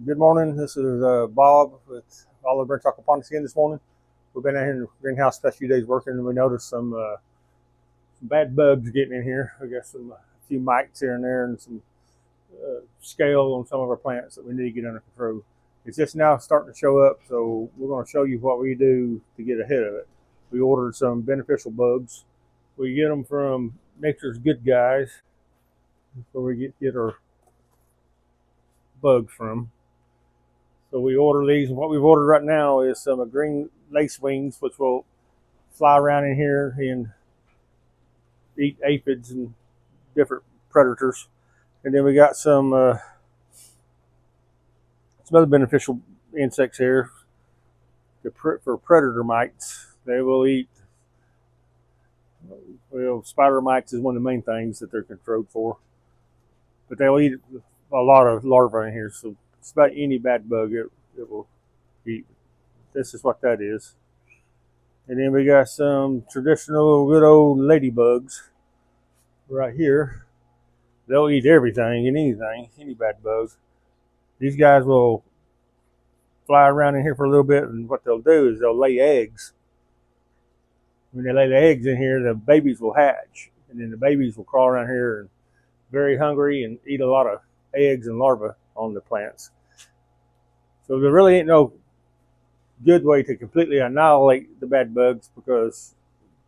Good morning. This is Bob with Olive Branch Aquaponics again this morning. We've been out here in the greenhouse the past few days working, and we noticed some bad bugs getting in here. We got a few mites here and there, and some scale on some of our plants that we need to get under control. It's just now starting to show up, so we're going to show you what we do to get ahead of it. We ordered some beneficial bugs. We get them from Nature's Good Guys, where we get our bugs from. So we order these, and what we've ordered right now is some green lacewings, which will fly around in here and eat aphids and different predators. And then we got some other beneficial insects here for predator mites. They will eat, well, spider mites is one of the main things that they're controlled for. But they'll eat a lot of larvae in here, so it's about any bad bug it will eat. This is what that is. And then we got some traditional good old ladybugs right here. They'll eat everything and anything, any bad bug. These guys will fly around in here for a little bit, and what they'll do is they'll lay eggs. When they lay the eggs in here, the babies will hatch, and then the babies will crawl around here and very hungry and eat a lot of eggs and larvae on the plants. So there really ain't no good way to completely annihilate the bad bugs, because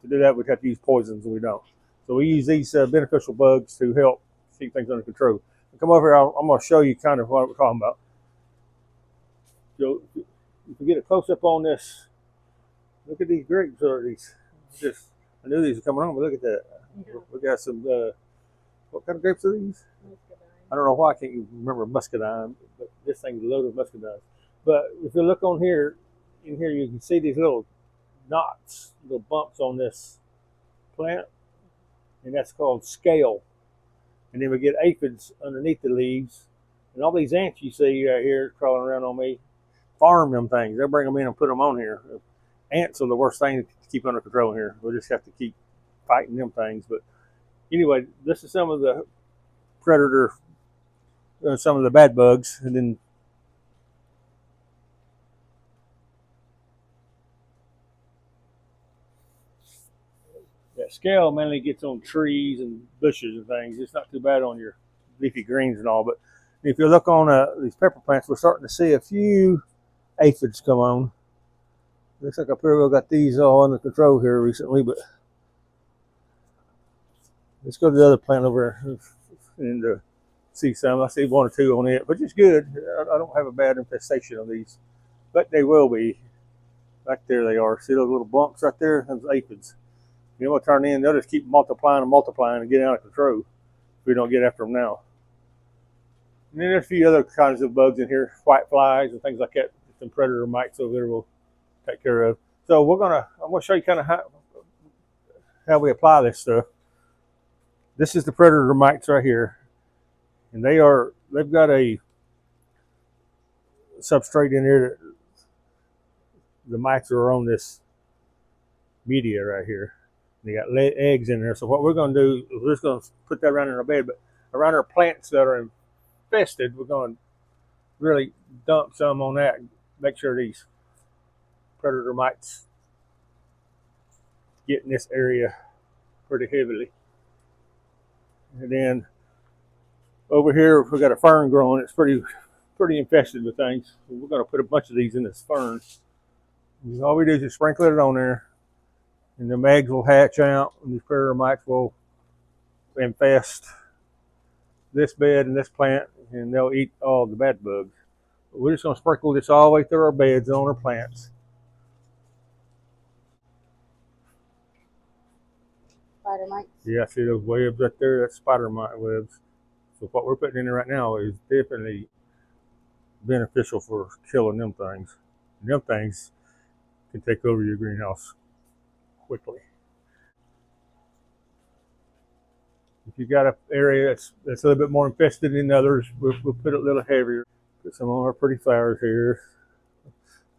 to do that we'd have to use poisons, and we don't. So we use these beneficial bugs to help keep things under control. Come over here, I'm going to show you kind of what we're talking about. So you can get a close up on this. Look at these grapes. I knew these were coming on, but look at that. Yeah. We got some, what kind of grapes are these? I don't know why I can't even remember muscadine, but this thing's loaded with muscadine. But if you look on here, in here you can see these little knots, little bumps on this plant, and that's called scale. And then we get aphids underneath the leaves, and all these ants you see right here crawling around on me, farm them things. They'll bring them in and put them on here. Ants are the worst thing to keep under control here. We'll just have to keep fighting them things. But anyway, this is some of the predator, some of the bad bugs, and then that scale mainly gets on trees and bushes and things. It's not too bad on your leafy greens and all. But if you look on these pepper plants, we're starting to see a few aphids come on. Looks like I pretty well got these all under control here recently, but let's go to the other plant over there and see some. I see one or two on it, which is good. I don't have a bad infestation of these, but they will be. Right there they are. See those little bumps right there? Those aphids. You know what turn in? They'll just keep multiplying and getting out of control if we don't get after them now. And then there's a few other kinds of bugs in here, white flies and things like that. Some predator mites over there we'll take care of. So I'm gonna show you kind of how we apply this stuff. This is the predator mites right here, and they've got a substrate in here that the mites are on this media right here. They got eggs in there. So what we're going to do is we're just going to put that around in our bed, but around our plants that are infested, we're going to really dump some on that and make sure these predator mites get in this area pretty heavily. And then over here we got a fern growing. It's pretty infested with things. So we're going to put a bunch of these in this fern. And all we do is just sprinkle it on there, and the eggs will hatch out, and these predator mites will infest this bed and this plant, and they'll eat all the bad bugs. But we're just going to sprinkle this all the way through our beds and on our plants. Spider mites? Yeah, see those webs right there? That's spider mite webs. So what we're putting in there right now is definitely beneficial for killing them things. And them things can take over your greenhouse quickly. If you got an area that's a little bit more infested than others, we'll put it a little heavier. Put some of our pretty flowers here.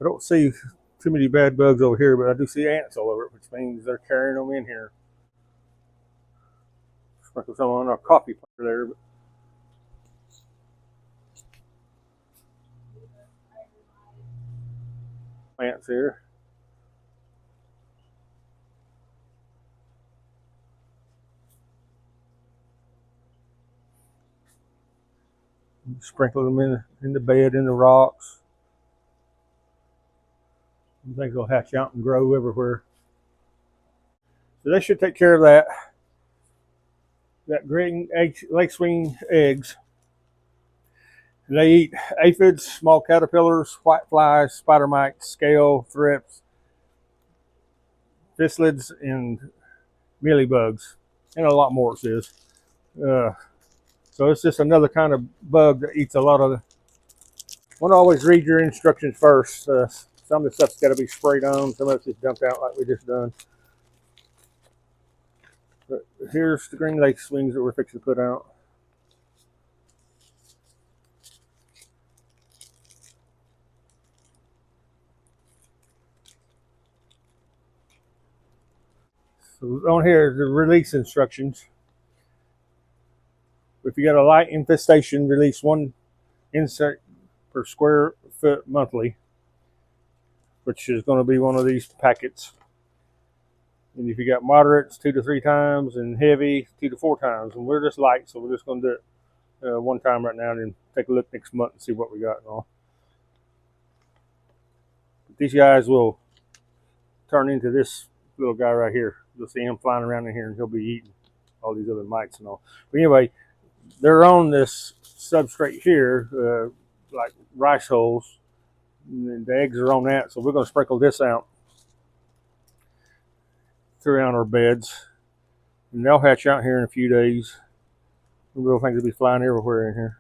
I don't see too many bad bugs over here, but I do see ants all over it, which means they're carrying them in here. Sprinkle some on our coffee plant there. Plants here. Sprinkle them in the bed, in the rocks. I think they'll hatch out and grow everywhere. So they should take care of that. That green lacewing eggs. They eat aphids, small caterpillars, white flies, spider mites, scale, thrips, physalids, and mealybugs, and a lot more, it says. So it's just another kind of bug that eats a lot of. Want to always read your instructions first. Some of the stuff's got to be sprayed on. Some of it's just dumped out like we just done. But here's the green lacewings that we're fixing to put out. So on here is the release instructions. If you got a light infestation, release 1 insect per square foot monthly, which is going to be one of these packets. And if you got moderates, 2 to 3 times, and heavy, 2 to 4 times. And we're just light, so we're just going to do it one time right now, and then take a look next month and see what we got and all. But these guys will turn into this little guy right here. You'll see him flying around in here, and he'll be eating all these other mites and all. But anyway, they're on this substrate here, like rice hulls. And the eggs are on that, so we're going to sprinkle this out throughout our beds. And they'll hatch out here in a few days. The little things will be flying everywhere in here.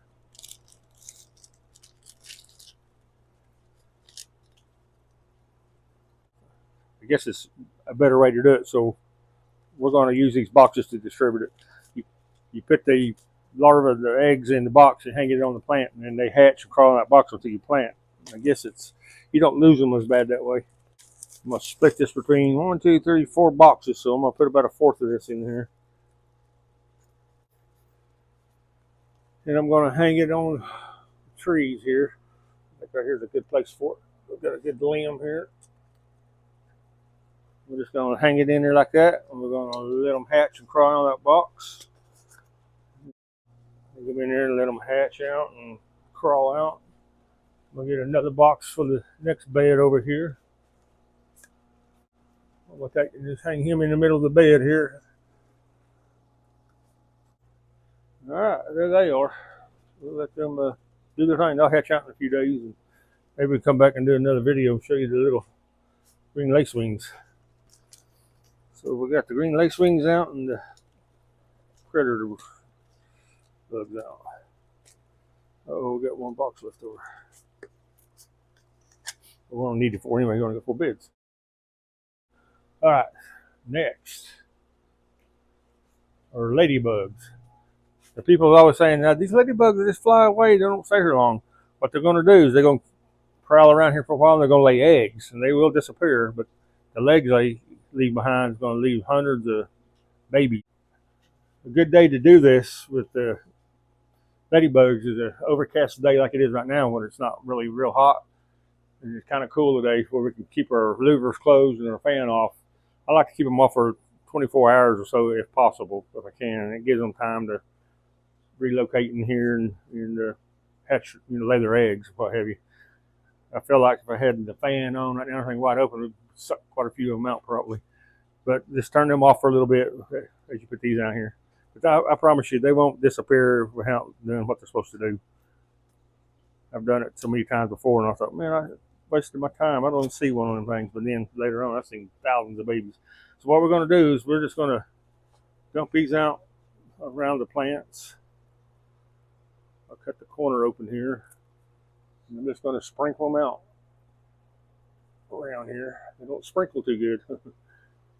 I guess it's a better way to do it, so we're going to use these boxes to distribute it. You put the larvae, the eggs in the box and hang it on the plant, and then they hatch and crawl in that box until you plant. I guess you don't lose them as bad that way. I'm going to split this between 1, 2, 3, 4 boxes, so I'm going to put about 1/4 of this in here. And I'm going to hang it on trees here. I think right here's a good place for it. We've got a good limb here. We're just going to hang it in there like that, and we're going to let them hatch and crawl out of that box. We'll get in there and let them hatch out and crawl out. We'll get another box for the next bed over here. We'll take and just hang him in the middle of the bed here. All right, there they are. We'll let them do their thing. They'll hatch out in a few days, and maybe we'll come back and do another video and show you the little green lacewings. So we got the green lacewings out and the predator bugs out. Oh, we got 1 box left over. We're going to need it for anyway. We're going to go 4 beds. All right, next are ladybugs. The people are always saying, now these ladybugs just fly away. They don't stay here long. What they're going to do is they're going to prowl around here for a while, and they're going to lay eggs, and they will disappear. But the legs they leave behind is going to leave hundreds of babies. A good day to do this with the ladybugs is an overcast day like it is right now when it's not really real hot. And it's kind of cool today where we can keep our louvers closed and our fan off. I like to keep them off for 24 hours or so if possible, if I can. And it gives them time to relocate in here and hatch, lay their eggs, what have you. I feel like if I had the fan on right now, everything wide open, it would suck quite a few of them out probably. But just turn them off for a little bit as you put these out here. But I promise you, they won't disappear without doing what they're supposed to do. I've done it so many times before, and I thought, man, I wasted my time. I don't even see one of them things. But then later on, I've seen thousands of babies. So what we're going to do is we're just going to dump these out around the plants. I'll cut the corner open here. And I'm just going to sprinkle them out around here. They don't sprinkle too good.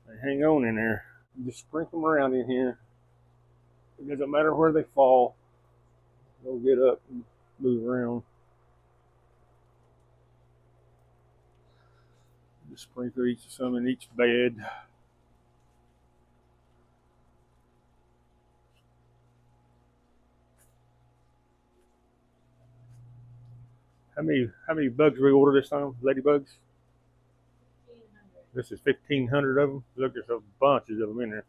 They hang on in there. You just sprinkle them around in here. It doesn't matter where they fall. They'll get up and move around. Just sprinkle some in each bed. How many bugs we order this time? Ladybugs? This is 1,500 of them. Look, there's a bunches of them in there.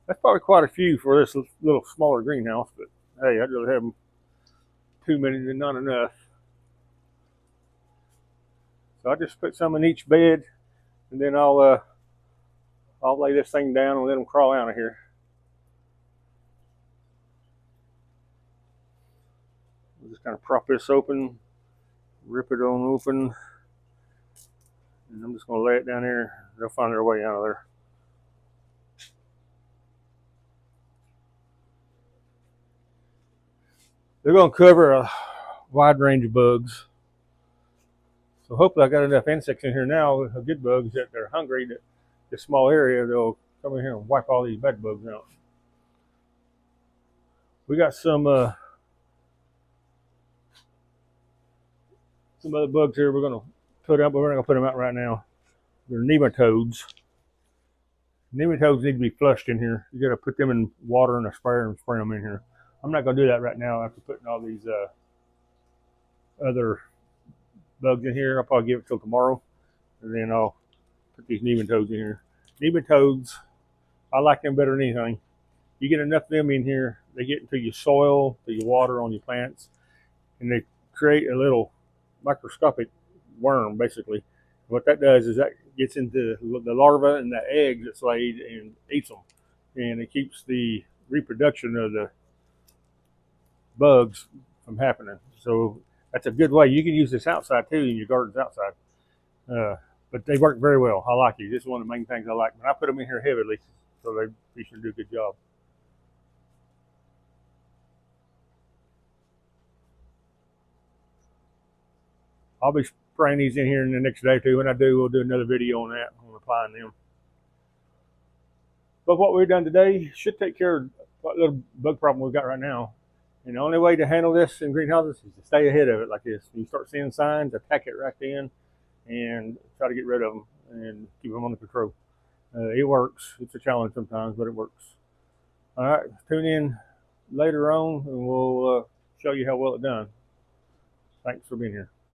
That's probably quite a few for this little smaller greenhouse, but hey, I'd rather have them too many than not enough. So I just put some in each bed, and then I'll lay this thing down and let them crawl out of here. I'll just kind of prop this open, rip it on open, and I'm just going to lay it down here. They'll find their way out of there. They're going to cover a wide range of bugs. So hopefully I got enough insects in here now, good bugs, that they're hungry, that this small area, they'll come in here and wipe all these bed bugs out. We got some other bugs here we're going to put out, but we're not going to put them out right now. They're nematodes. Nematodes need to be flushed in here. You got to put them in water and a sprayer and spray them in here. I'm not going to do that right now after putting all these other bugs in here. I'll probably give it till tomorrow, and then I'll put these nematodes in here. Nematodes, I like them better than anything. You get enough of them in here, they get into your soil, to your water on your plants, and they create a little microscopic worm, basically. What that does is that gets into the larva and the eggs that's laid and eats them, and it keeps the reproduction of the bugs from happening. So that's a good way. You can use this outside too, in your gardens outside. But they work very well. I like it. This is one of the main things I like. And I put them in here heavily, so they should do a good job. I'll be spraying these in here in the next day or two. When I do, we'll do another video on that, on applying them. But what we've done today should take care of what little bug problem we've got right now. And the only way to handle this in greenhouses is to stay ahead of it like this. When you start seeing signs, attack it right then and try to get rid of them and keep them under control. It works. It's a challenge sometimes, but it works. All right, tune in later on and we'll show you how well it's done. Thanks for being here.